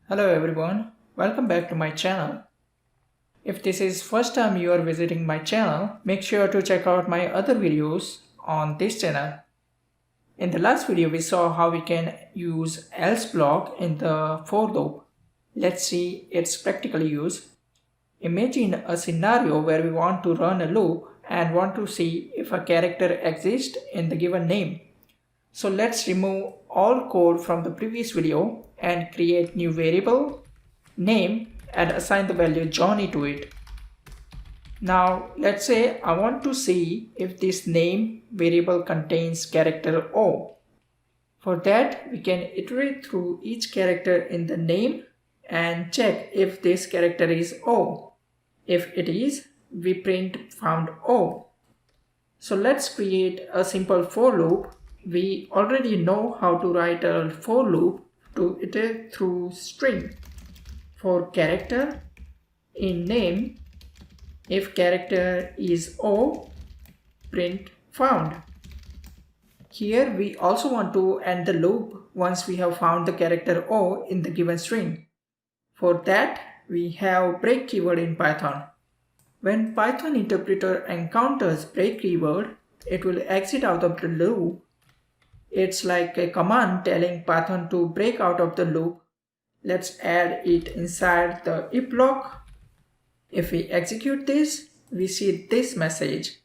Hello everyone, welcome back to my channel. If this is first time you are visiting my channel, make sure to check out my other videos on this channel. In the last video we saw how we can use else block in the for loop. Let's see its practical use. Imagine a scenario where we want to run a loop and want to see if a character exists in the given name. So let's remove all code from the previous video and create new variable, name, and assign the value Johnny to it. Now let's say I want to see if this name variable contains character O. For that we can iterate through each character in the name and check if this character is O. If it is, we print found O. So let's create a simple for loop. We already know how to write a for loop to iterate through string. For character, in name, if character is O, print found. Here we also want to end the loop once we have found the character O in the given string. For that, we have break keyword in Python. When Python interpreter encounters break keyword, it will exit out of the loop. It's like a command telling Python to break out of the loop. Let's add it inside the if block. If we execute this, we see this message.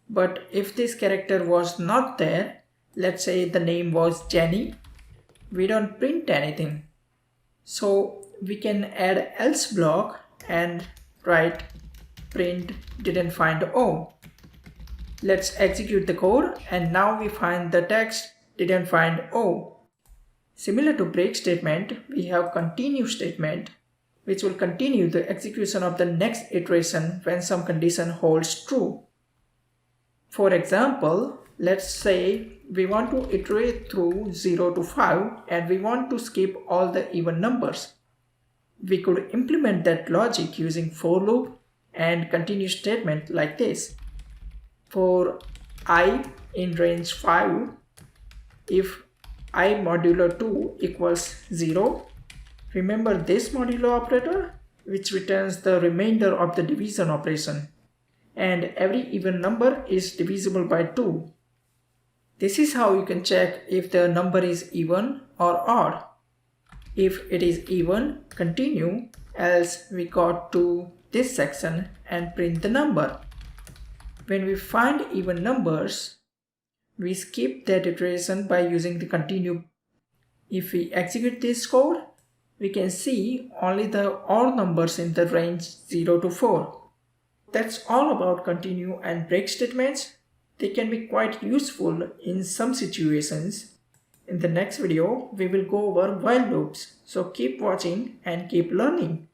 But if this character was not there, let's say the name was Jenny, we don't print anything. So we can add else block and write print didn't find O. Let's execute the code and now we find the text didn't find O. Similar to break statement, we have continue statement which will continue the execution of the next iteration when some condition holds true. For example, let's say we want to iterate through 0 to 5 and we want to skip all the even numbers. We could implement that logic using for loop and continue statement like this. For I in range 5, if I modulo 2 equals 0, remember this modulo operator which returns the remainder of the division operation, and every even number is divisible by 2. This is how you can check if the number is even or odd. If it is even, continue, else we go to this section and print the number. When we find even numbers, we skip that iteration by using the continue. If we execute this code, we can see only the odd numbers in the range 0 to 4. That's all about continue and break statements. They can be quite useful in some situations. In the next video, we will go over while loops. So keep watching and keep learning.